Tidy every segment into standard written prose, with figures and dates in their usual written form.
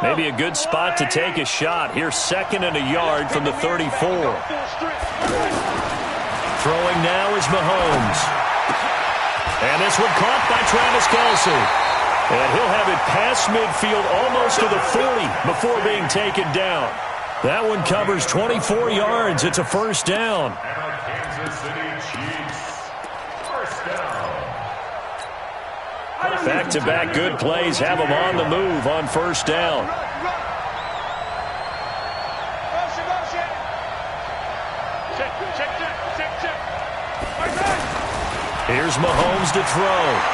Maybe a good spot to take a shot. Here's 2nd and a yard from the 34. Throwing now is Mahomes. And this one caught by Travis Kelce. And he'll have it past midfield almost to the 40 before being taken down. That one covers 24 yards. It's a first down. Back-to-back good plays have them on the move on first down. Here's Mahomes to throw.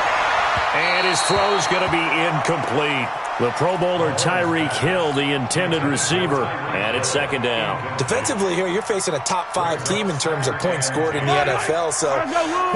And his throw's going to be incomplete. The Pro Bowler Tyreek Hill, the intended receiver, and it's 2nd down. Defensively here, you're facing a top-5 team in terms of points scored in the NFL. So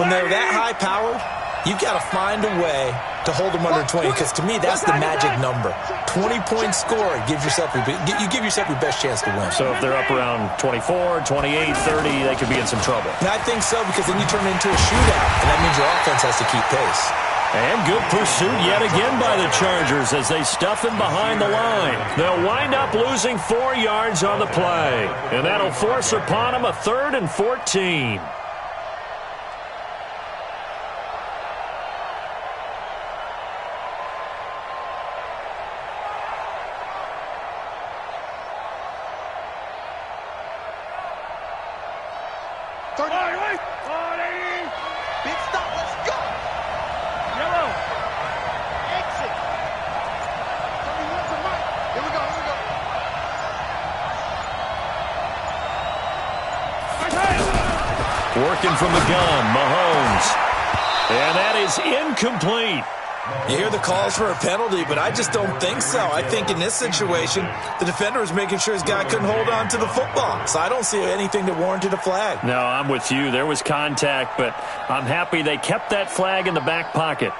when they're that high-powered, you've got to find a way to hold them under 20, because to me, that's the magic number. 20 points scored, you give yourself your best chance to win. So if they're up around 24, 28, 30, they could be in some trouble. And I think so, because then you turn it into a shootout, and that means your offense has to keep pace. And good pursuit yet again by the Chargers as they stuff him behind the line. They'll wind up losing 4 yards on the play, and that'll force upon them a 3rd and 14. Big stop, let's go! Yellow! Exit! 31 to Mike. Here we go, here we go. Working from the gun, Mahomes. And that is incomplete. You hear the calls for a penalty, but I just don't think so. I think in this situation, the defender was making sure his guy couldn't hold on to the football. So I don't see anything that warranted a flag. No, I'm with you. There was contact, but I'm happy they kept that flag in the back pocket.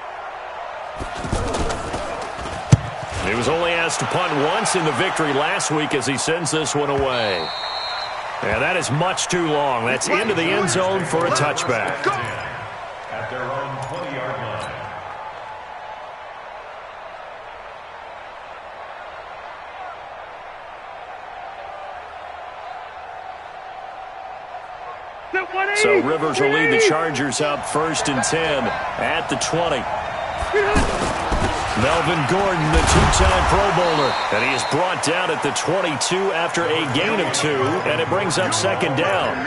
He was only asked to punt once in the victory last week as he sends this one away. And that is much too long. That's into the end zone for a touchback. At their own 20-yard line. So Rivers will lead the Chargers up 1st and 10 at the 20. Melvin Gordon, the 2-time Pro Bowler, and he is brought down at the 22 after a gain of 2, and it brings up 2nd down.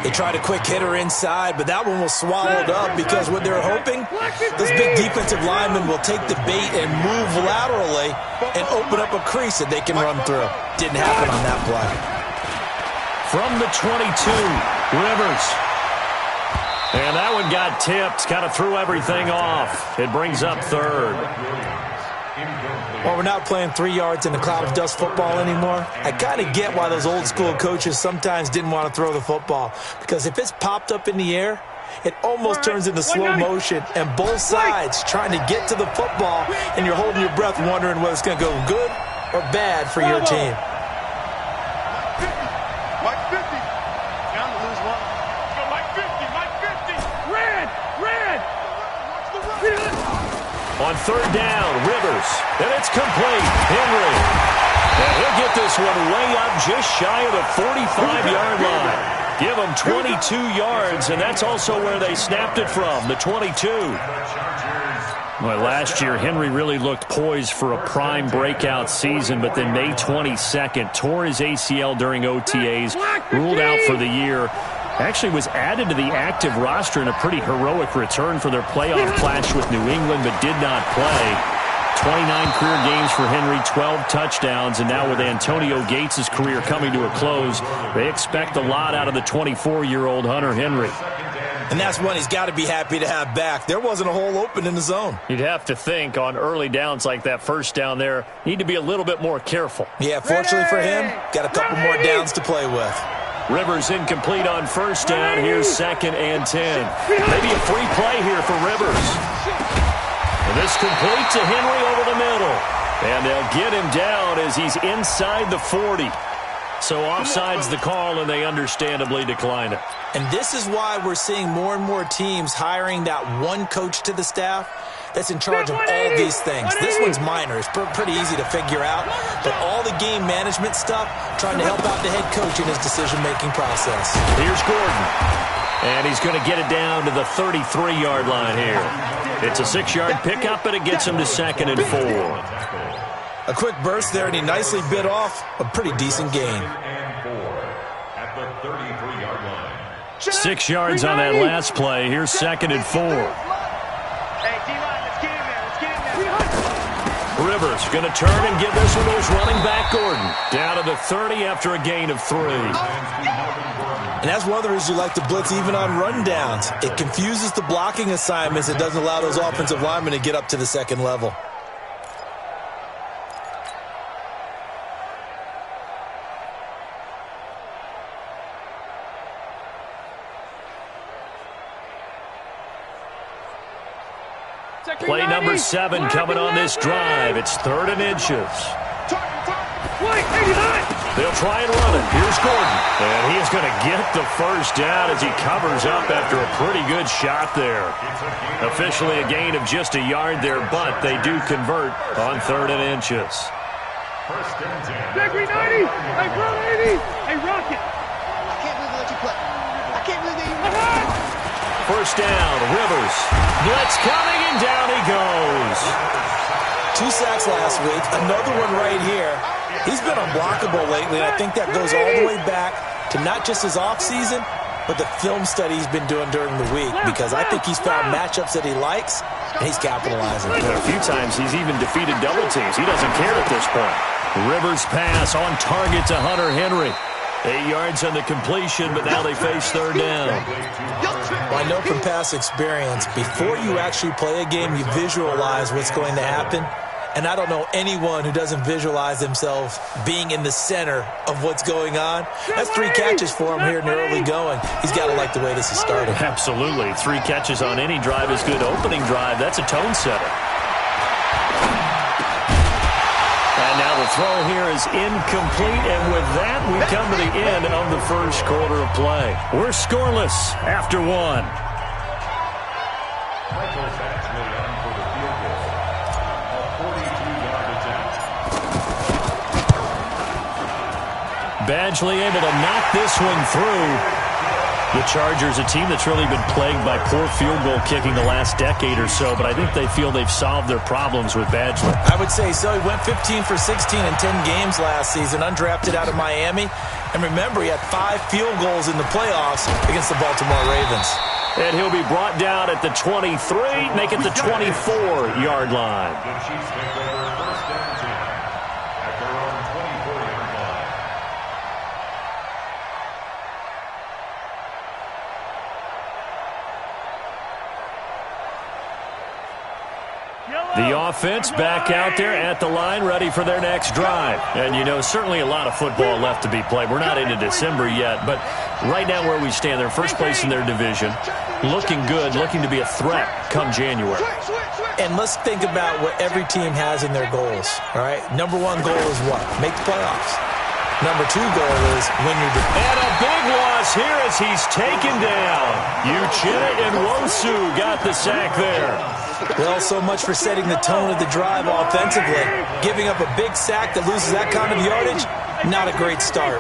They tried a quick hitter inside, but that one was swallowed up because what they're hoping, this big defensive lineman will take the bait and move laterally and open up a crease that they can run through. Didn't happen on that play. From the 22, Rivers. And that one got tipped, kind of threw everything off. It brings up 3rd. Well, we're not playing 3 yards in the cloud of dust football anymore. I kind of get why those old school coaches sometimes didn't want to throw the football. Because if it's popped up in the air, it almost turns into slow motion. And both sides trying to get to the football, and you're holding your breath wondering whether it's going to go good or bad for your team. On 3rd down, Rivers, and it's complete. Henry, and he'll get this one way up just shy of the 45-yard line. Give them 22 yards, and that's also where they snapped it from, the 22. Well, last year, Henry really looked poised for a prime breakout season, but then May 22nd, tore his ACL during OTAs, ruled out for the year. Actually was added to the active roster in a pretty heroic return for their playoff clash with New England, but did not play. 29 career games for Henry, 12 touchdowns, and now with Antonio Gates' career coming to a close, they expect a lot out of the 24-year-old Hunter Henry. And that's one he's got to be happy to have back. There wasn't a hole open in the zone. You'd have to think on early downs like that first down there, need to be a little bit more careful. Yeah, fortunately for him, got a couple more downs to play with. Rivers incomplete on 1st down. Here's 2nd and 10. Maybe a free play here for Rivers. And this complete to Henry over the middle. And they'll get him down as he's inside the 40. So offside's the call, and they understandably decline it. And this is why we're seeing more and more teams hiring that one coach to the staff that's in charge of all these things. This one's minor. It's pretty easy to figure out. But all the game management stuff, trying to help out the head coach in his decision-making process. Here's Gordon. And he's going to get it down to the 33-yard line here. It's a 6-yard pickup, and it gets him to 2nd and 4. A quick burst there, and he nicely bit off a pretty decent gain. 6 yards on that last play. Here's 2nd and 4. Hey, D-line, let's get in there. Let's get in there. Rivers going to turn and give this one to his running back, Gordon. Down to the 30 after a gain of 3. And that's one of the reasons you like to blitz even on rundowns. It confuses the blocking assignments. It doesn't allow those offensive linemen to get up to the second level. Play number 7 coming on this drive. It's 3rd and inches. They'll try and run it. Here's Gordon. And he is going to get the first down as he covers up after a pretty good shot there. Officially a gain of just a yard there, but they do convert on 3rd and inches. Gregory 90. Hey, bro, 80. Hey, Rocket. I can't believe they let you play. I can't believe they even... First down, Rivers. Blitz coming, and down he goes. 2 sacks last week, another one right here. He's been unblockable lately, and I think that goes all the way back to not just his offseason, but the film study he's been doing during the week, because I think he's found matchups that he likes, and he's capitalizing. And a few times he's even defeated double teams. He doesn't care at this point. Rivers pass on target to Hunter Henry. 8 yards on the completion, but now they face 3rd down. Well, I know from past experience, before you actually play a game, you visualize what's going to happen. And I don't know anyone who doesn't visualize themselves being in the center of what's going on. That's 3 catches for him here in the early going. He's got to like the way this is starting. Absolutely. 3 catches on any drive is good. Opening drive, that's a tone setter. And now the throw here is incomplete, and with that, we come to the end of the first quarter of play. We're scoreless after 1. Badgley able to knock this one through. The Chargers, a team that's really been plagued by poor field goal kicking the last decade or so, but I think they feel they've solved their problems with Badgley. I would say so. He went 15 for 16 in 10 games last season, undrafted out of Miami. And remember, he had 5 field goals in the playoffs against the Baltimore Ravens. And he'll be brought down at the 23, make it the 24-yard line. The Chiefs take over first down 10 at their own 24-yard line. The offense back out there at the line, ready for their next drive. And, you know, certainly a lot of football left to be played. We're not into December yet, but right now where we stand, they're first place in their division, looking good, looking to be a threat come January. And let's think about what every team has in their goals, all right? Number 1 goal is what? Make the playoffs. Number 2 goal is win your division. And a big loss here as he's taken down. Uchenna and Wosu got the sack there. Well, so much for setting the tone of the drive offensively. Giving up a big sack that loses that kind of yardage, not a great start.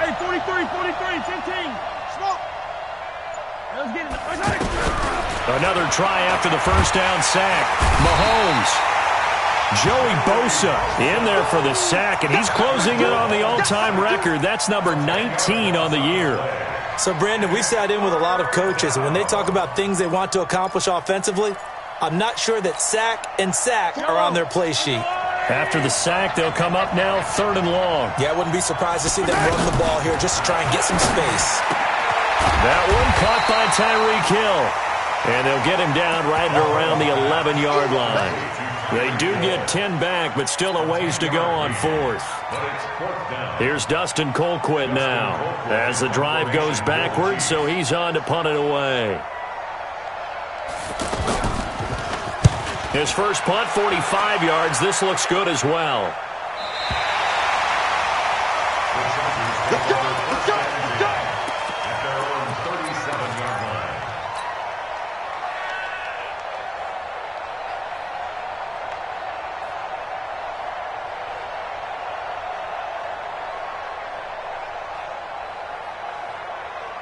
Hey, 43, 15. Smoke. Let's get it. Another try after the first down sack. Mahomes. Joey Bosa in there for the sack, and he's closing in on the all-time record. That's number 19 on the year. So, Brandon, we sat in with a lot of coaches, and when they talk about things they want to accomplish offensively, I'm not sure that sack and sack are on their play sheet. After the sack, they'll come up now 3rd and long. Yeah, I wouldn't be surprised to see them run the ball here just to try and get some space. That one caught by Tyreek Hill. And they'll get him down right around the 11-yard line. They do get 10 back, but still a ways to go on 4th. Here's Dustin Colquitt now as the drive goes backwards, so he's on to punt it away. His first punt, 45 yards. This looks good as well.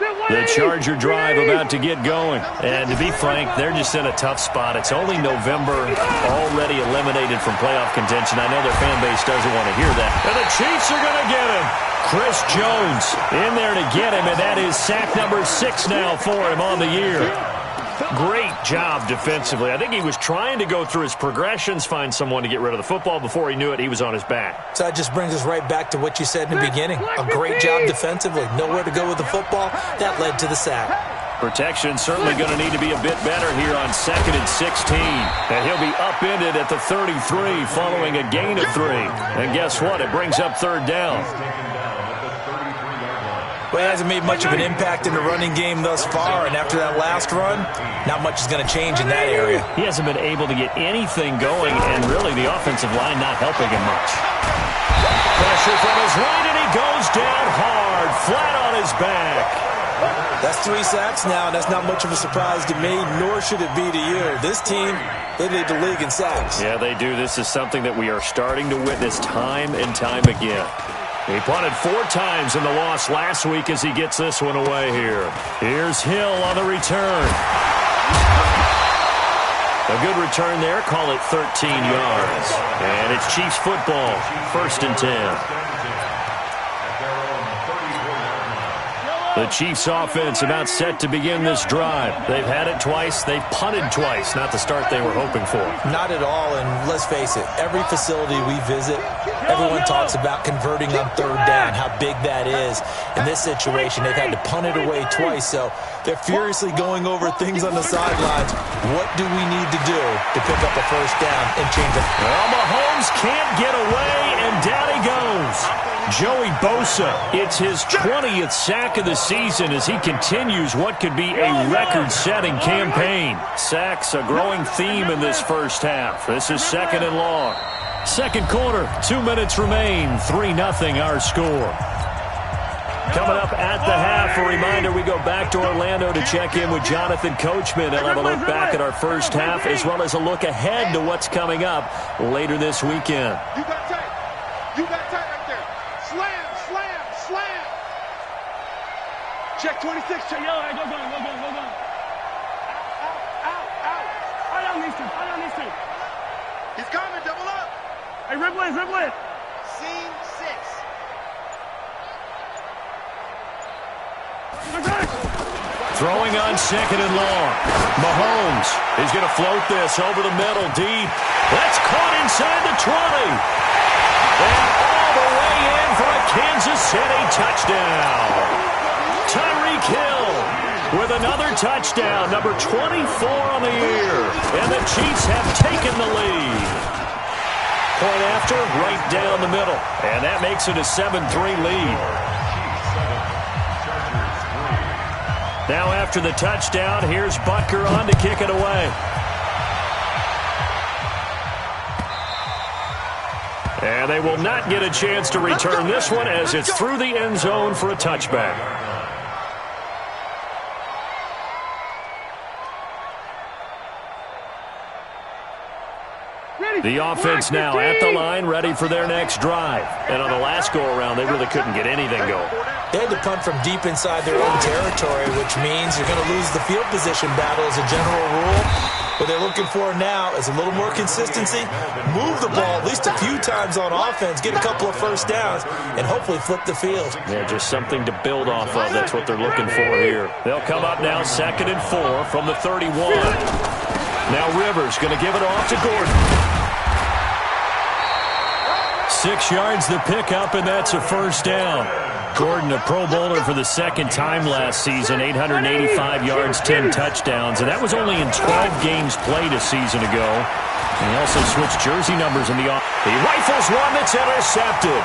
The Charger drive about to get going. And to be frank, they're just in a tough spot. It's only November, already eliminated from playoff contention. I know their fan base doesn't want to hear that. And the Chiefs are going to get him. Chris Jones in there to get him, and that is sack number 6 now for him on the year. Great job defensively. I think he was trying to go through his progressions, find someone to get rid of the football. Before he knew it, he was on his back. So that just brings us right back to what you said in the beginning. A great job defensively. Nowhere to go with the football. That led to the sack. Protection certainly going to need to be a bit better here on 2nd and 16. And he'll be upended at the 33 following a gain of 3. And guess what? It brings up 3rd down. Well, he hasn't made much of an impact in the running game thus far, and after that last run, not much is going to change in that area. He hasn't been able to get anything going, and really the offensive line not helping him much. Pressure from his right, and he goes down hard, flat on his back. That's 3 sacks now, and that's not much of a surprise to me, nor should it be to you. This team, they lead the league in sacks. Yeah, they do. This is something that we are starting to witness time and time again. He punted 4 times in the loss last week as he gets this one away here. Here's Hill on the return. A good return there. Call it 13 yards. And it's Chiefs football. 1st and 10. The Chiefs offense about set to begin this drive. They've had it twice. They've punted twice. Not the start they were hoping for. Not at all, and let's face it, every facility we visit, everyone talks about converting on 3rd down, how big that is. In this situation, they've had to punt it away twice, so they're furiously going over things on the sidelines. What do we need to do to pick up a 1st down and change it? Well, Mahomes can't get away, and down he goes. Joey Bosa, it's his 20th sack of the season as he continues what could be a record-setting campaign. Sacks, a growing theme in this first half. This is 2nd and long. 2nd quarter, 2 minutes remain, 3-0 our score. Coming up at the half, a reminder, we go back to Orlando to check in with Jonathan Coachman. He'll have a look back at our first half as well as a look ahead to what's coming up later this weekend. You got tight. You got tight right there. Slam, slam, slam. Check 26. Check. Yo, hey, go. Out. I don't need to. He's coming. Double up. Hey, ripple it. Scene 6. Throwing on 2nd and long. Mahomes is going to float this over the middle deep. That's caught inside the 20. And all the way in for a Kansas City touchdown. Tyreek Hill with another touchdown, number 24 on the year. And the Chiefs have taken the lead. Point after, right down the middle. And that makes it a 7-3 lead. Now after the touchdown, here's Butker on to kick it away. And they will not get a chance to return this one as it's through the end zone for a touchback. The offense now at the line, ready for their next drive. And on the last go-around, they really couldn't get anything going. They had to punt from deep inside their own territory, which means you're going to lose the field position battle as a general rule. What they're looking for now is a little more consistency, move the ball at least a few times on offense, get a couple of 1st downs, and hopefully flip the field. Yeah, just something to build off of. That's what they're looking for here. They'll come up now 2nd and 4 from the 31. Now Rivers going to give it off to Gordon. 6 yards the pickup, and that's a 1st down. Gordon, a Pro Bowler for the 2nd time last season, 885 yards, 10 touchdowns, and that was only in 12 games played a season ago. And he also switched jersey numbers in the off. He rifles one that's intercepted.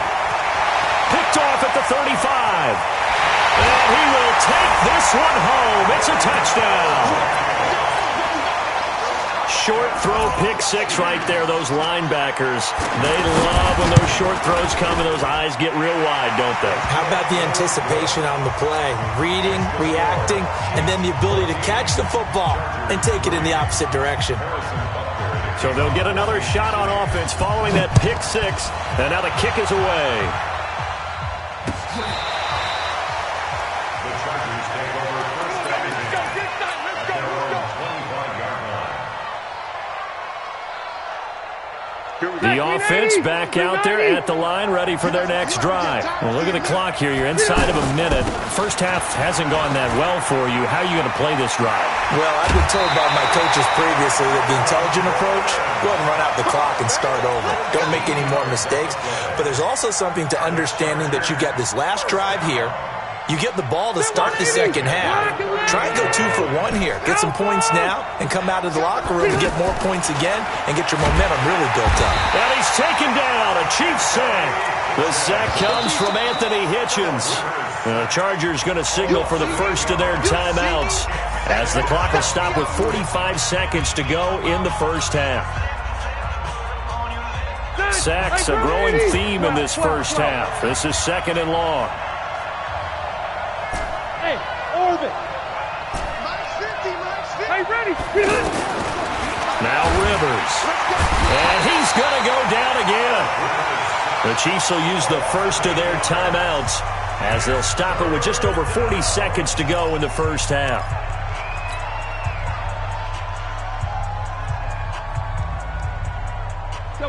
Picked off at the 35. And he will take this one home. It's a touchdown. Short throw, pick 6 right there. Those linebackers, they love when those short throws come and those eyes get real wide, don't they? How about the anticipation on the play? Reading, reacting, and then the ability to catch the football and take it in the opposite direction. So they'll get another shot on offense following that pick 6, and now the kick is away. The Chargers take The offense back out there at the line, ready for their next drive. Well, look at the clock here. You're inside of a minute. First half hasn't gone that well for you. How are you going to play this drive? Well, I've been told by my coaches previously that the intelligent approach, go ahead and run out the clock and start over. Don't make any more mistakes. But there's also something to understanding that you get this last drive here. You get the ball to start the second half. Try and go 2 for 1 here. Get some points now and come out of the locker room and get more points again and get your momentum really built up. And he's taken down. A Chiefs sack. The sack comes from Anthony Hitchens. The Chargers going to signal for the first of their timeouts as the clock will stop with 45 seconds to go in the first half. Sacks a growing theme in this first half. This is 2nd and long. Hey, ready. Now Rivers. And he's going to go down again. The Chiefs will use the first of their timeouts as they'll stop it with just over 40 seconds to go in the first half.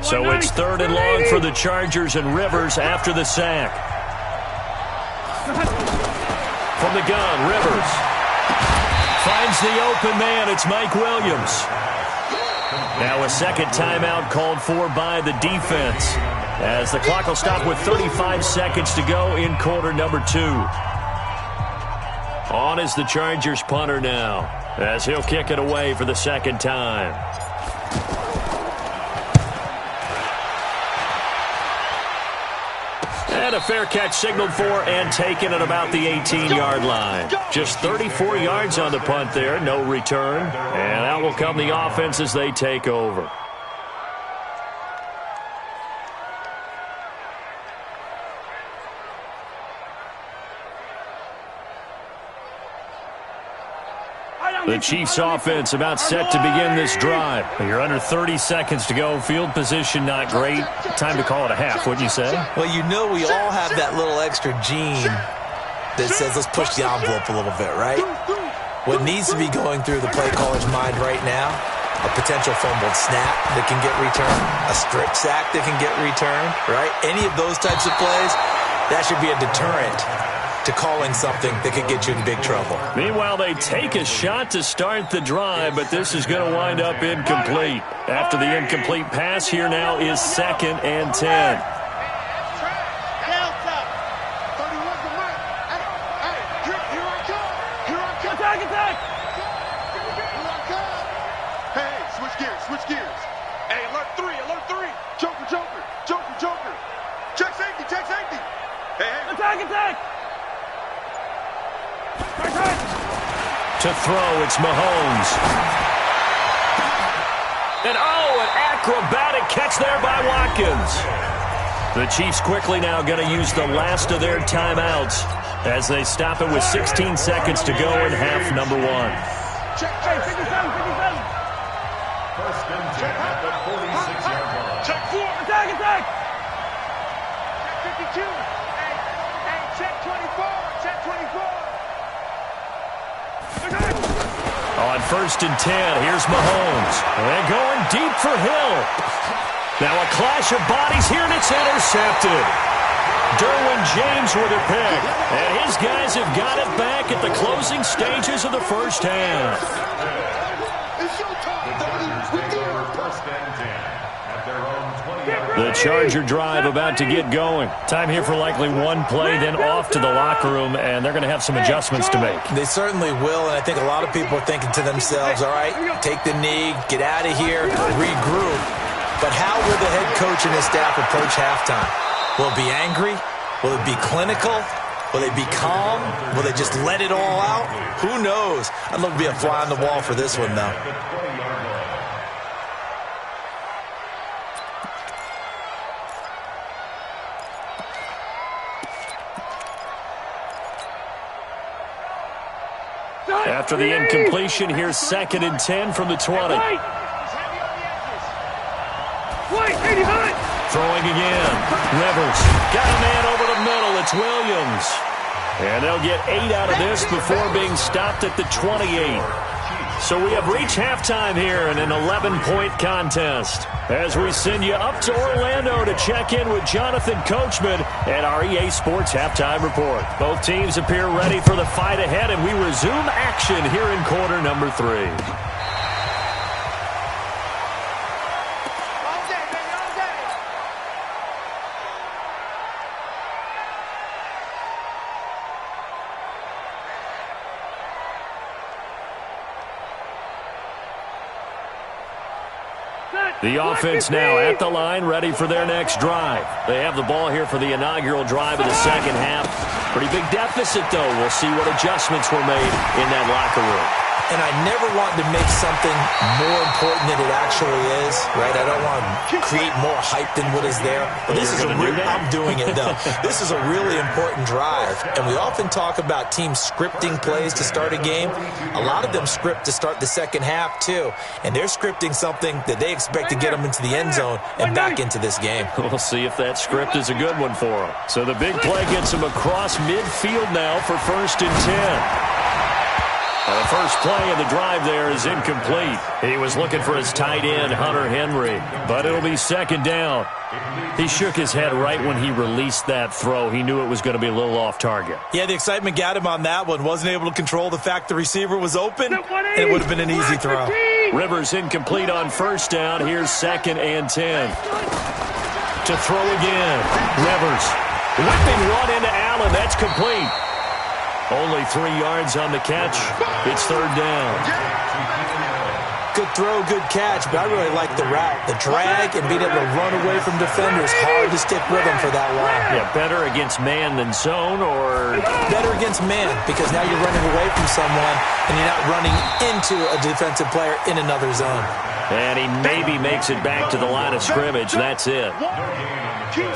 So it's 3rd and long for the Chargers, and Rivers after the sack. From the gun, Rivers finds the open man. It's Mike Williams. Now a second timeout called for by the defense as the clock will stop with 35 seconds to go in quarter number 2. On is the Chargers punter now as he'll kick it away for the second time. And a fair catch signaled for and taken at about the 18-yard line. Just 34 yards on the punt there, no return. And out will come the offense as they take over. The Chiefs offense about set to begin this drive. You're under 30 seconds to go. Field position not great. Time to call it a half, wouldn't you say? Well, you know we all have that little extra gene that says let's push the envelope a little bit, right? What needs to be going through the play caller's mind right now, a potential fumbled snap that can get returned, a strip sack that can get returned, right? Any of those types of plays, that should be a deterrent to calling something that could get you in big trouble. Meanwhile, they take a shot to start the drive, but this is going to wind up incomplete. After the incomplete pass, here now is 2nd and 10. Switch gears. Hey, alert 3. Joker. Check safety. Hey. Attack. To throw, it's Mahomes. And an acrobatic catch there by Watkins. The Chiefs quickly now going to use the last of their timeouts as they stop it with 16 seconds to go in half number 1. Check 57. First and 10 at the 46-yard line. Check 4. Attack. Check 52. Hey, check 24. On 1st and 10, here's Mahomes. And going deep for Hill. Now a clash of bodies here, and it's intercepted. Derwin James with a pick. And his guys have got it back at the closing stages of the first half. It's your time, First and 10 at their own 20-yard line. The Charger drive about to get going. Time here for likely one play, then off to the locker room, and they're going to have some adjustments to make. They certainly will, and I think a lot of people are thinking to themselves, all right, take the knee, get out of here, regroup. But how will the head coach and his staff approach halftime? Will it be angry? Will it be clinical? Will they be calm? Will they just let it all out? Who knows? I'd love to be a fly on the wall for this one, though. After the incompletion, here's 2nd and 10 from the 20. Throwing again. Rivers got a man over the middle. It's Williams. And they'll get 8 out of this before being stopped at the 28. So we have reached halftime here in an 11-point contest. As we send you up to Orlando to check in with Jonathan Coachman at our EA Sports Halftime Report. Both teams appear ready for the fight ahead, and we resume action here in quarter number 3. The offense now at the line, ready for their next drive. They have the ball here for the inaugural drive of the second half. Pretty big deficit, though. We'll see what adjustments were made in that locker room. And I never want to make something more important than it actually is, right? I don't want to create more hype than what is there. But this is I'm doing it, though. This is a really important drive. And we often talk about teams scripting plays to start a game. A lot of them script to start the second half, too. And they're scripting something that they expect to get them into the end zone and back into this game. We'll see if that script is a good one for them. So the big play gets them across midfield now for 1st and 10. The first play of the drive there is incomplete. He was looking for his tight end, Hunter Henry, but it'll be 2nd down. He shook his head right when he released that throw. He knew it was going to be a little off target. Yeah, the excitement got him on that one. Wasn't able to control the fact the receiver was open, and it would have been an easy throw. Rivers incomplete on 1st down. Here's 2nd and 10. To throw again. Rivers. Whipping one into Allen. That's complete. Only 3 yards on the catch. It's 3rd down. Good throw, good catch, but I really like the route. The drag and being able to run away from defenders. Hard to stick with them for that long. Yeah, better against man than zone, or? Better against man, because now you're running away from someone and you're not running into a defensive player in another zone. And he maybe makes it back to the line of scrimmage. That's it.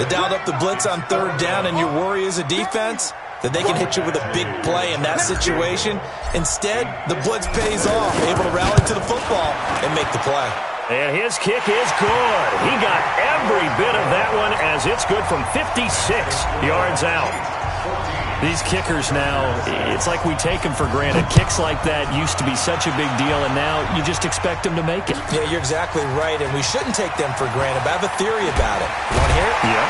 They dialed up the blitz on 3rd down, and your worry as a defense that they can hit you with a big play in that situation. Instead, the blitz pays off, able to rally to the football and make the play. And his kick is good. He got every bit of that one as it's good from 56 yards out. These kickers now, it's like we take them for granted. Kicks like that used to be such a big deal, and now you just expect them to make it. Yeah, you're exactly right, and we shouldn't take them for granted, but I have a theory about it. You want to hear it? Yeah.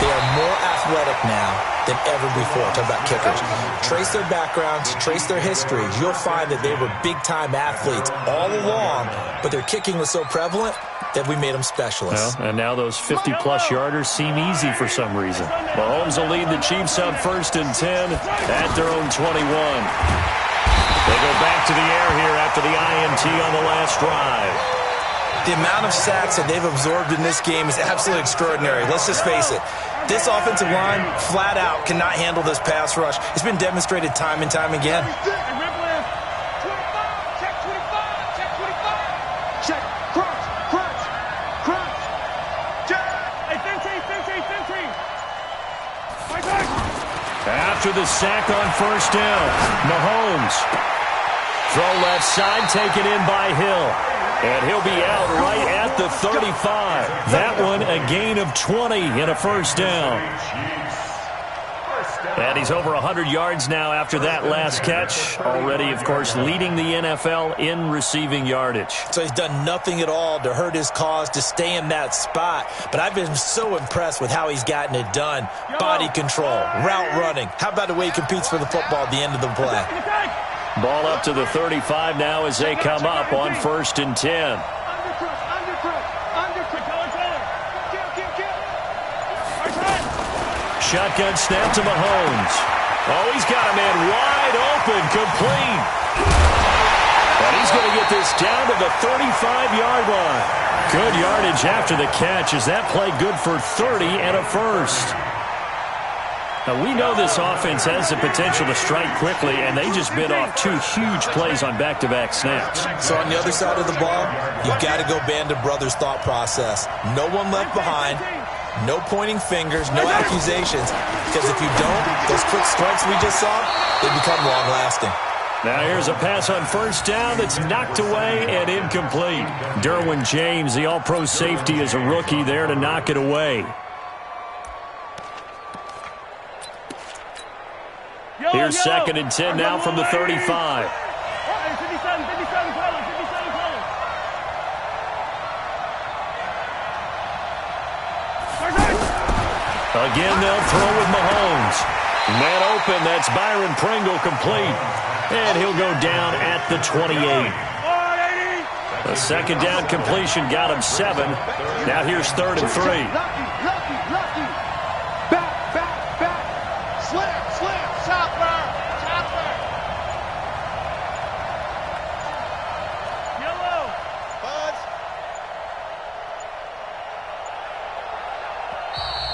They are more athletic now than ever before. Talk about kickers. Trace their backgrounds, trace their history. You'll find that they were big-time athletes all along, but their kicking was so prevalent that we made them specialists. Well, and now those 50-plus yarders seem easy for some reason. Mahomes will lead the Chiefs up 1st and 10 at their own 21. They go back to the air here after the INT on the last drive. The amount of sacks that they've absorbed in this game is absolutely extraordinary. Let's just face it. This offensive line, flat out, cannot handle this pass rush. It's been demonstrated time and time again. Check. Crunch. After the sack on 1st down, Mahomes. Throw left side, taken in by Hill. And he'll be out right at the 35. That one a gain of 20 and a 1st down. And he's over 100 yards now after that last catch. Already, of course, leading the NFL in receiving yardage. So he's done nothing at all to hurt his cause, to stay in that spot. But I've been so impressed with how he's gotten it done. Body control, route running. How about the way he competes for the football at the end of the play? Ball up to the 35 now as they come up on 1st and 10. Shotgun snap to Mahomes. Oh, he's got a man wide open, complete. And he's going to get this down to the 35-yard line. Good yardage after the catch. Is that play good for 30 and a 1st? Now, we know this offense has the potential to strike quickly, and they just bit off 2 huge plays on back-to-back snaps. So on the other side of the ball, you've got to go Band of Brothers thought process. No one left behind, no pointing fingers, no accusations, because if you don't, those quick strikes we just saw, they become long-lasting. Now here's a pass on 1st down that's knocked away and incomplete. Derwin James, the all-pro safety, is a rookie there to knock it away. Here's 2nd and 10 now from the 35. Again, they'll throw with Mahomes. Man open, that's Byron Pringle complete. And he'll go down at the 28. A second down completion got him 7. Now here's 3rd and 3. Lucky. Back. Slam. Chopper. Yellow. Buzz.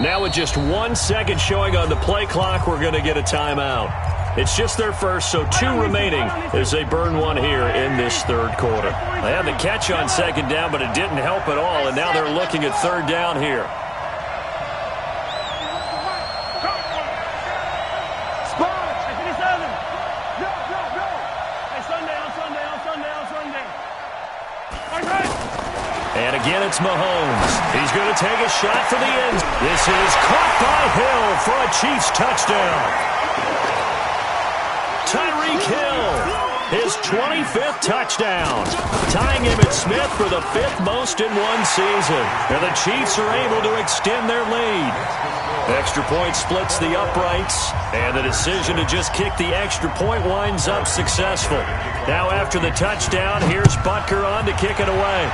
Now with just 1 second showing on the play clock, we're going to get a timeout. It's just their first, so 2 remaining as they burn one here in this 3rd quarter. They had the catch on 2nd down, but it didn't help at all, and now they're looking at 3rd down here. And again, it's Mahomes. He's going to take a shot for the end. This is caught by Hill for a Chiefs touchdown. Tyreek Hill, his 25th touchdown, tying Emmitt Smith for the 5th most in one season. And the Chiefs are able to extend their lead. Extra point splits the uprights, and the decision to just kick the extra point winds up successful. Now after the touchdown, here's Butker on to kick it away.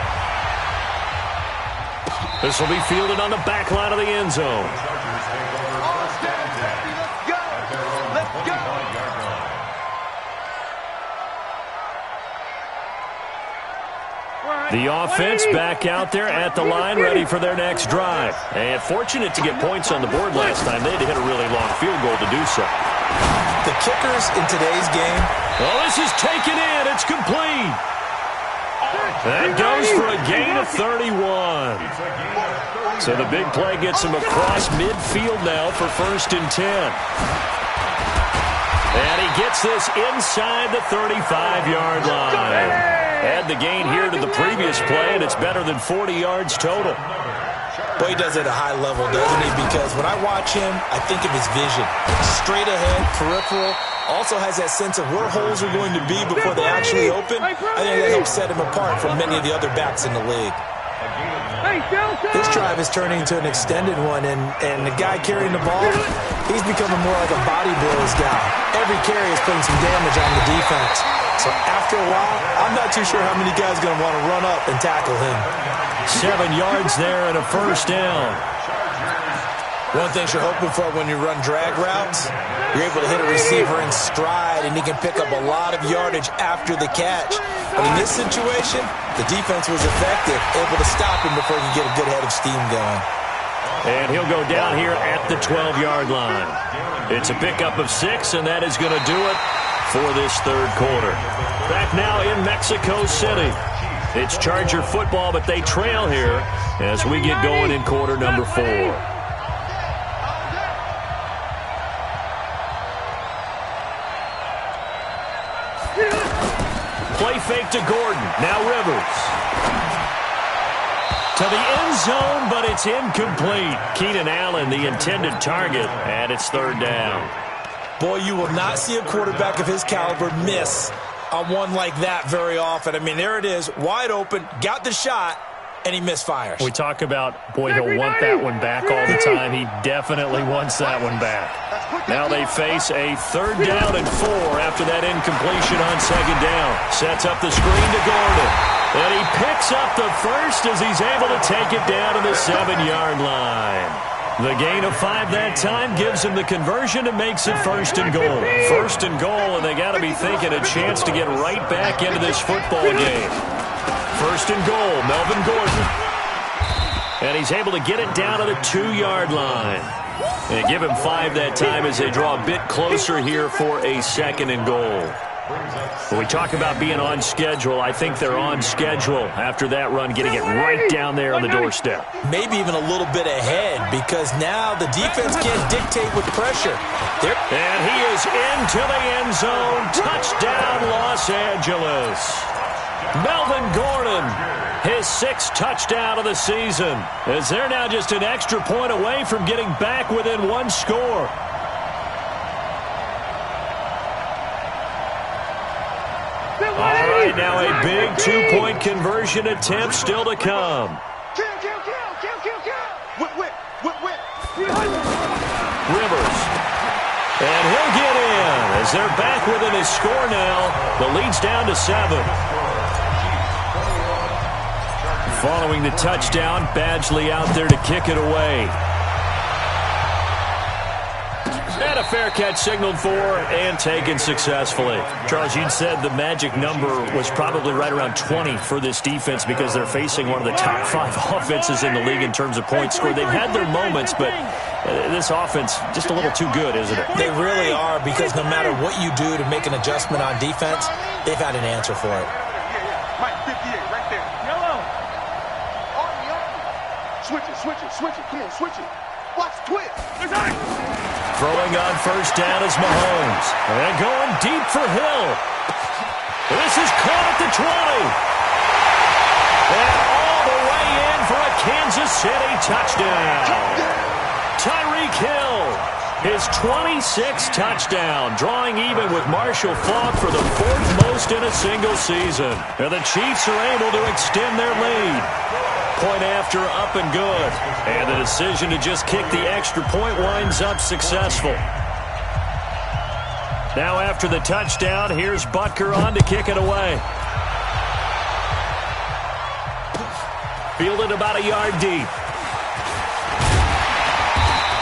This will be fielded on the back line of the end zone. Let's go. The offense back out there at the line, ready for their next drive. And fortunate to get points on the board last time. They had to hit a really long field goal to do so. The kickers in today's game. Well, this is taken in. It's complete. That goes for a gain of 31. So the big play gets him across midfield now for 1st and 10. And he gets this inside the 35-yard line. Add the gain here to the previous play, and it's better than 40 yards total. Boy, he does it at a high level, doesn't he? Because when I watch him, I think of his vision. Straight ahead, peripheral. Also has that sense of where holes are going to be before they actually open. I think that helps set him apart from many of the other backs in the league. This drive is turning into an extended one, and the guy carrying the ball, he's becoming more like a body blows guy. Every carry is putting some damage on the defense. So after a while, I'm not too sure how many guys are going to want to run up and tackle him. 7 yards there and a 1st down. One thing you're hoping for when you run drag routes, you're able to hit a receiver in stride, and he can pick up a lot of yardage after the catch. But in this situation, the defense was effective, able to stop him before he could get a good head of steam going. And he'll go down here at the 12-yard line. It's a pickup of 6, and that is going to do it for this 3rd quarter. Back now in Mexico City. It's Charger football, but they trail here as we get going in quarter number 4. Play fake to Gordon. Now Rivers. To the end zone, but it's incomplete. Keenan Allen, the intended target, and it's 3rd down. Boy, you will not see a quarterback of his caliber miss on one like that very often. I mean, there it is, wide open, got the shot, and he misfires. We talk about, boy, he'll want that one back all the time. He definitely wants that one back. Now they face a 3rd down and 4 after that incompletion on 2nd down. Sets up the screen to Gordon. And he picks up the first as he's able to take it down to the 7-yard line. The gain of 5 that time gives him the conversion and makes it 1st and goal. 1st and goal, and they got to be thinking a chance to get right back into this football game. 1st and goal, Melvin Gordon. And he's able to get it down to the 2-yard line. And give him 5 that time as they draw a bit closer here for a 2nd and goal. When we talk about being on schedule, I think they're on schedule after that run, getting it right down there on the doorstep. Maybe even a little bit ahead, because now the defense can't dictate with pressure. And he is into the end zone. Touchdown, Los Angeles. Melvin Gordon, his 6th touchdown of the season, as they're now just an extra point away from getting back within 1 score. All right, now a big 2-point conversion attempt still to come. Kill. Whip. Rivers. And he'll get in as they're back within his score now. The lead's down to 7. Following the touchdown, Badgley out there to kick it away. And a fair catch signaled for and taken successfully. Charles, you said the magic number was probably right around 20 for this defense because they're facing one of the top 5 offenses in the league in terms of points scored. They've had their moments, but this offense just a little too good, isn't it? They really are, because no matter what you do to make an adjustment on defense, they've had an answer for it. Mike, 58, right there. Yellow. Switch it. Come on, switch it. Watch twist. Throwing on first down is Mahomes. And going deep for Hill. This is caught at the 20. And all the way in for a Kansas City touchdown. Tyreek Hill, his 26th touchdown, drawing even with Marshall Faulk for the 4th most in a single season. And the Chiefs are able to extend their lead. Point after, up and good. And the decision to just kick the extra point winds up successful. Now after the touchdown, here's Butker on to kick it away. Fielded about a yard deep.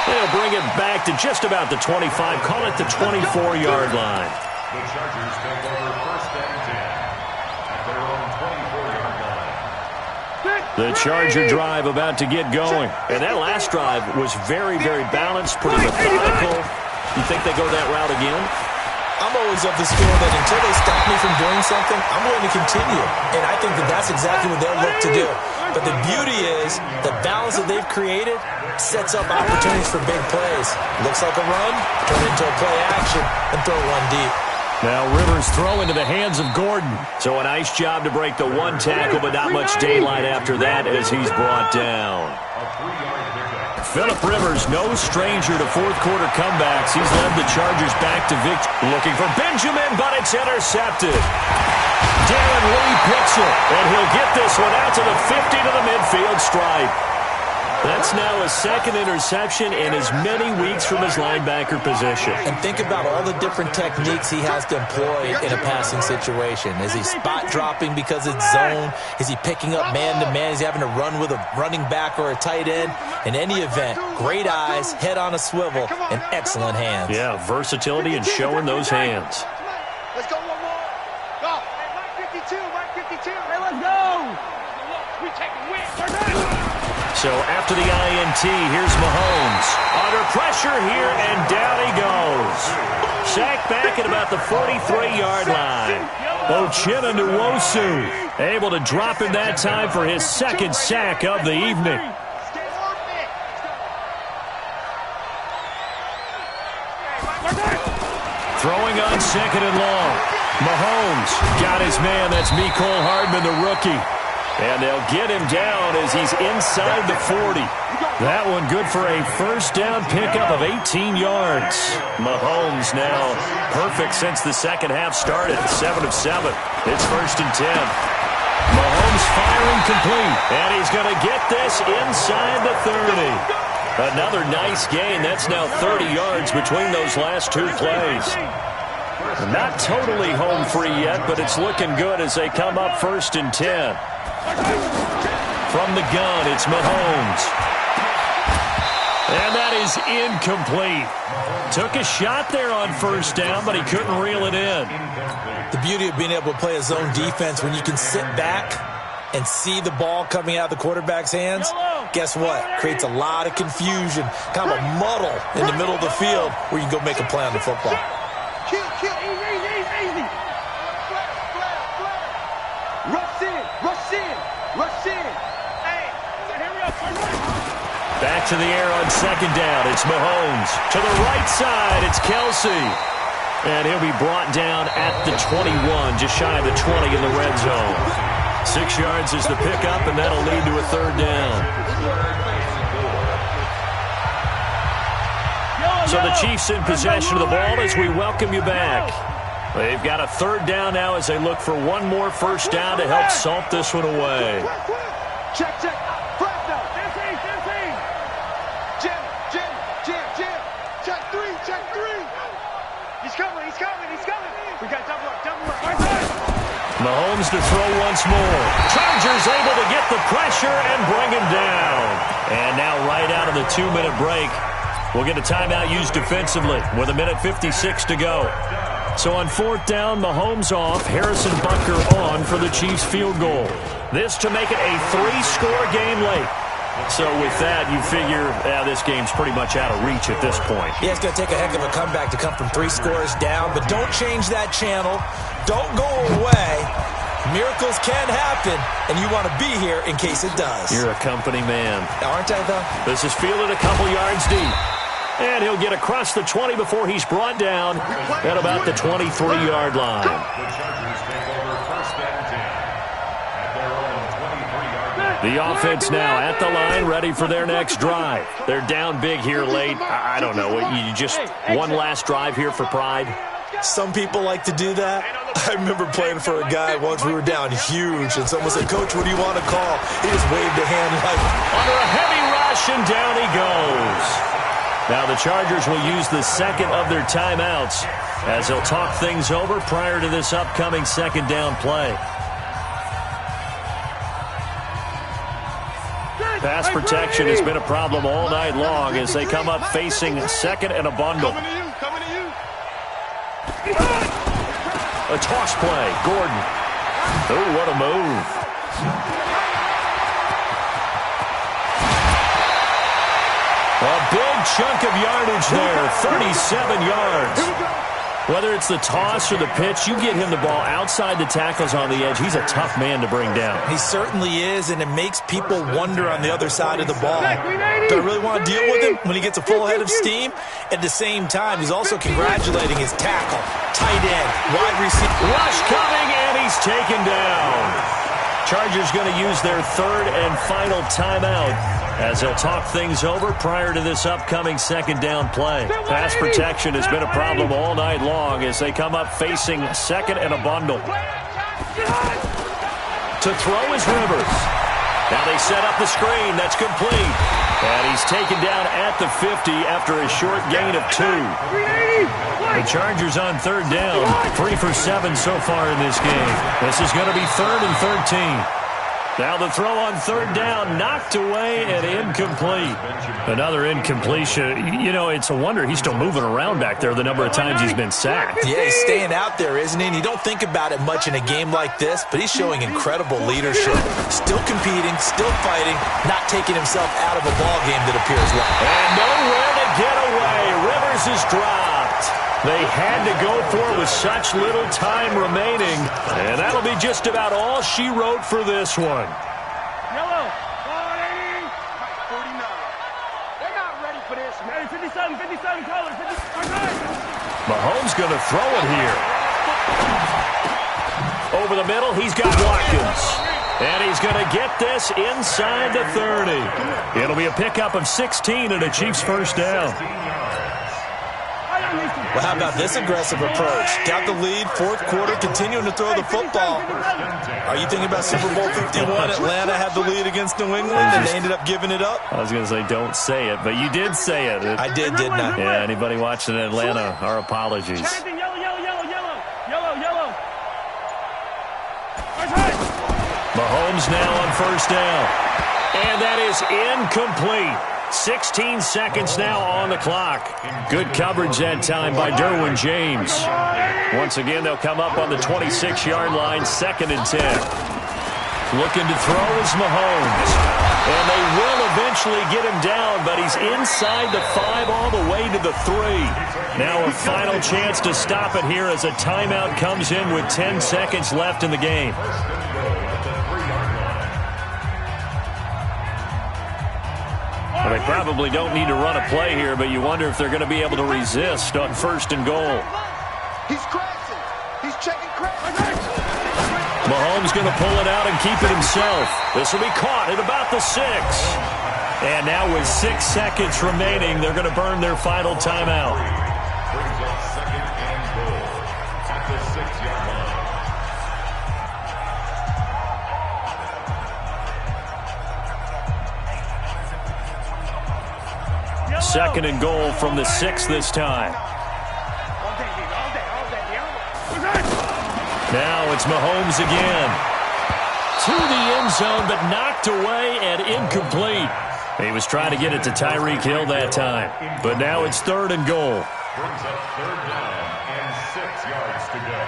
They'll bring it back to just about the 25. Call it the 24-yard line. The Chargers take over first and 10 at their own 24-yard line. The Charger drive about to get going. And that last drive was very, very balanced, pretty methodical. You think they go that route again? I'm always of the school that until they stop me from doing something, I'm going to continue. And I think that that's exactly what they'll look to do. But the beauty is the balance that they've created sets up opportunities for big plays. Looks like a run, turn into a play action, and throw one deep. Now Rivers throw into the hands of Gordon. So a nice job to break the one tackle, but not much daylight after that as he's brought down. Phillip Rivers, no stranger to fourth-quarter comebacks. He's led the Chargers back to victory. Looking for Benjamin, but it's intercepted. Darren Lee picks it, and he'll get this one out to the 50 to the midfield stripe. That's now his second interception in as many weeks from his linebacker position. And think about all the different techniques he has to employ in a passing situation. Is he spot dropping because it's zone? Is he picking up man-to-man? Is he having to run with a running back or a tight end? In any event, great eyes, head on a swivel, and excellent hands. Yeah, versatility and showing those hands. Let's go one more. Go. Hey, Mike 52. Hey, let's go. We take a win. So after the INT, here's Mahomes. Under pressure here, and down he goes. Sacked back at about the 43-yard line. Uchenna Nwosu able to drop him that time for his second sack of the evening. Throwing on second and long. Mahomes got his man. That's Mecole Hardman, the rookie. And they'll get him down as he's inside the 40. That one good for a first down pickup of 18 yards. Mahomes now perfect since the second half started. 7 of 7. It's first and 10. Mahomes firing complete. And he's going to get this inside the 30. Another nice gain. That's now 30 yards between those last two plays. Not totally home free yet, but it's looking good as they come up first and 10. From the gun, it's Mahomes. And that is incomplete. Took a shot there on first down, but he couldn't reel it in. The beauty of being able to play a zone defense when you can sit back and see the ball coming out of the quarterback's hands, guess what? Creates a lot of confusion, kind of a muddle in the middle of the field where you can go make a play on the football. Kill. Easy. Rush in. Hey, here we go. Back to the air on second down. It's Mahomes. To the right side, it's Kelsey. And he'll be brought down at the 21, just shy of the 20 in the red zone. 6 yards is the pickup, and that'll lead to a third down. So the Chiefs in possession of the ball as we welcome you back. They've got a third down now as they look for one more first down to help salt this one away. Check. Flag down. Jim. Mahomes to throw once more. Chargers able to get the pressure and bring him down. And now right out of the 2-minute break, we'll get a timeout used defensively with 1:56 to go. So on 4th down, Mahomes off, Harrison Butker on for the Chiefs field goal. This to make it a 3-score game late. So with that, you figure this game's pretty much out of reach at this point. Yeah, it's going to take a heck of a comeback to come from 3 scores down, but don't change that channel. Don't go away. Miracles can happen, and you want to be here in case it does. You're a company man. Aren't I, though? This is fielded a couple yards deep. And he'll get across the 20 before he's brought down at about the 23-yard line. The offense now at the line, ready for their next drive. They're down big here late. I don't know. You just one last drive here for pride? Some people like to do that. I remember playing for a guy once. We were down huge, and someone said, "Coach, what do you want to call?" He just waved a hand like... Under a heavy rush, and down he goes. Now the Chargers will use the second of their timeouts as they'll talk things over prior to this upcoming 2nd down play. Pass protection has been a problem all night long as they come up facing 2nd and a bundle. Coming to you. A toss play. Gordon. Oh, what a move. A big chunk of yardage there. 37 yards. Whether it's the toss or the pitch, you get him the ball outside the tackles on the edge. He's a tough man to bring down. He certainly is, and it makes people wonder on the other side of the ball. Do I really want to deal with him when he gets a full head of steam? At the same time, he's also congratulating his tackle, tight end, wide receiver. Rush coming, and he's taken down. Chargers going to use their 3rd and final timeout as they'll talk things over prior to this upcoming 2nd down play. Pass protection has been a problem all night long as they come up facing 2nd and a bundle. To throw is Rivers. Now they set up the screen. That's complete. And he's taken down at the 50 after a short gain of 2. The Chargers on 3rd down. 3 for 7 so far in this game. This is going to be 3rd and 13. Now the throw on 3rd down, knocked away and incomplete. Another incompletion. You know, it's a wonder he's still moving around back there the number of times he's been sacked. Yeah, he's staying out there, isn't he? And you don't think about it much in a game like this, but he's showing incredible leadership. Still competing, still fighting, not taking himself out of a ball game that appears like. And nowhere to get away. Rivers is dropped. They had to go for it with such little time remaining. And that'll be just about all she wrote for this one. Yellow. 49. They're not ready for this, man. 57 colors. Mahomes going to throw it here. Over the middle, he's got Watkins. And he's going to get this inside the 30. It'll be a pickup of 16 and a Chiefs 1st down. Well, how about this aggressive approach? Got the lead, 4th quarter, continuing to throw the football. Are you thinking about Super Bowl 51? Atlanta had the lead against New England, and they ended up giving it up? I was going to say don't say it, but you did say it. I did, didn't I? Yeah, anybody watching Atlanta, our apologies. Yellow. Mahomes now on 1st down. And that is incomplete. 16 seconds now on the clock. Good coverage that time by Derwin James. Once again, they'll come up on the 26-yard line, 2nd and 10. Looking to throw is Mahomes. And they will eventually get him down, but he's inside the 5 all the way to the 3. Now a final chance to stop it here as a timeout comes in with 10 seconds left in the game. Well, they probably don't need to run a play here, but you wonder if they're going to be able to resist on 1st and goal. He's crashing. He's checking crash. Mahomes going to pull it out and keep it himself. This will be caught at about the 6. And now with 6 seconds remaining, they're going to burn their final timeout. Brings up 2nd and goal at the 6-yard line. 2nd and goal from the 6 this time. Now it's Mahomes again. To the end zone, but knocked away and incomplete. He was trying to get it to Tyreek Hill that time. But now it's 3rd and goal. Brings up 3rd down and 6 yards to go.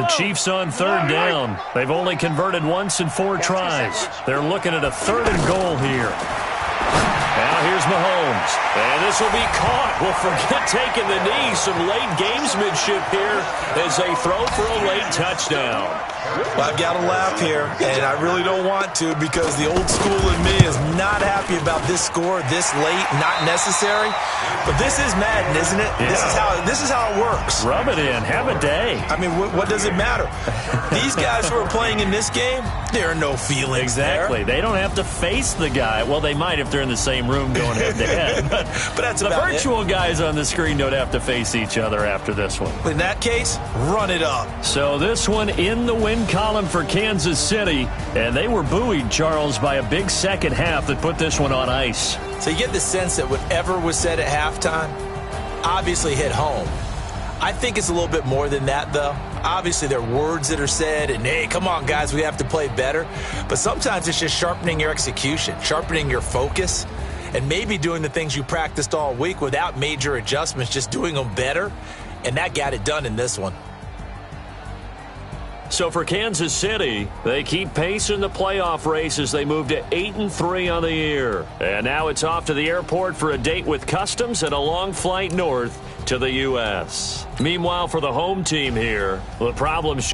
The Chiefs on 3rd down. They've only converted once in 4 tries. They're looking at a 3rd and goal here. Now here's Mahomes. And this will be caught. Well, forget taking the knee. Some late gamesmanship here as they throw for a late touchdown. Well, I've got to laugh here, and I really don't want to because the old school in me is not happy about this score this late, not necessary. But this is Madden, isn't it? Yeah. This is how it works. Rub it in. Have a day. I mean, what does it matter? These guys who are playing in this game, there are no feelings Exactly. there. They don't have to face the guy. Well, they might if they're in the same room going head-to-head. But that's the about virtual guys on the screen don't have to face each other after this one. In that case, run it up. So this one in the win column for Kansas City. And they were buoyed, Charles, by a big second half that put this one on ice. So you get the sense that whatever was said at halftime obviously hit home. I think it's a little bit more than that, though. Obviously, there are words that are said, and, hey, come on, guys, we have to play better. But sometimes it's just sharpening your execution, sharpening your focus, and maybe doing the things you practiced all week without major adjustments, just doing them better. And that got it done in this one. So for Kansas City, they keep pace in the playoff race as they move to 8-3 on the year. And now it's off to the airport for a date with customs and a long flight north to the U.S. Meanwhile, for the home team here, the problems...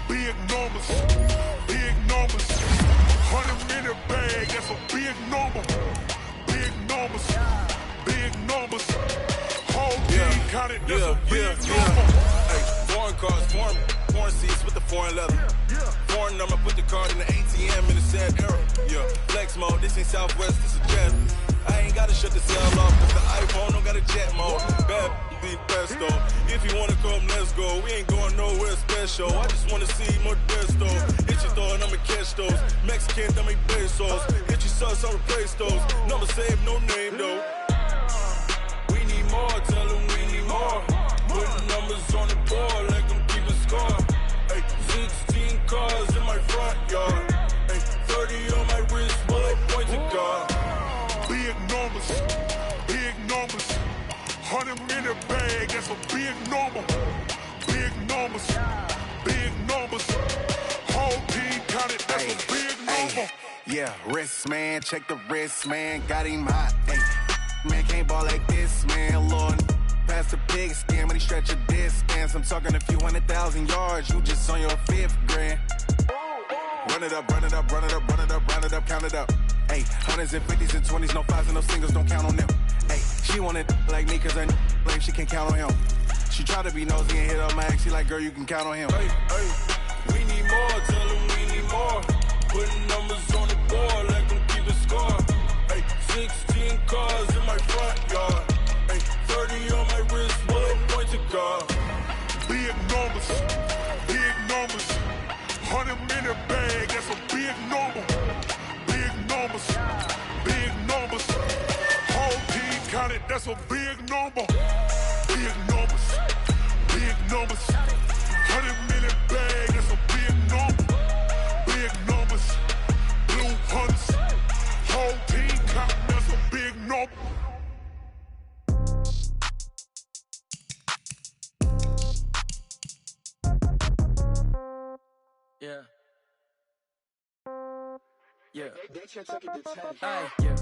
Big numbers, big numbers. 100-minute bag, that's a big number. Big numbers, big numbers. Whole team counted, that's a big number. Hey, foreign cars, foreign seats with the foreign leather. Foreign number, put the card in the ATM in the sad era. Yeah, flex mode, this ain't Southwest, this is jet. I ain't gotta shut the cell off, cause the iPhone don't got a jet mode. Bad be best though. If you wanna come, let's go. We ain't going nowhere special. I just wanna see more desto. Hit your thought, I'ma catch those. Mexican, I make pesos. Hit your sauce, I'll replace those. Number saved, no name though. We need more, tell them we need more. Putting numbers on the board, like them keep a score. Hey, 16 cars in my front yard. Hey, 30 on my wrist, bullet point to God. Big numbers, big numbers. 100-minute bag, that's a big number. Big numbers, big numbers. Whole team counted, that's a big number. Yeah, wrist man, check the wrist man, got him hot. Ay, man can't ball like this, man. Lord, past the pig skin, when he stretch a distance. I'm talking a few 100,000 yards, you just on your 5th grand. Run it up, run it up, run it up, run it up, run it up, count it up. Ay, 100s and 50s and 20s, no 5s and no singles, don't count on them. Ay, she wanted like me cause her blame, she can't count on him. She tried to be nosy and hit up my ex, she like, girl, you can count on him. Hey, hey, we need more, tell them we need more. Putting numbers on the board, like them keep a score. Hey, 16 cars in my front yard. Hey, 30 on my wrist, bullet point to God. Big numbers, big numbers. 100-minute bag, that's a big number. Big numbers, big numbers. Whole team counted, that's a big number. Big numbers, big numbers. 100-minute bag, that's a big number. Big numbers, blue hunts. Whole team counting, that's a big number. Yeah. Yeah. Yeah.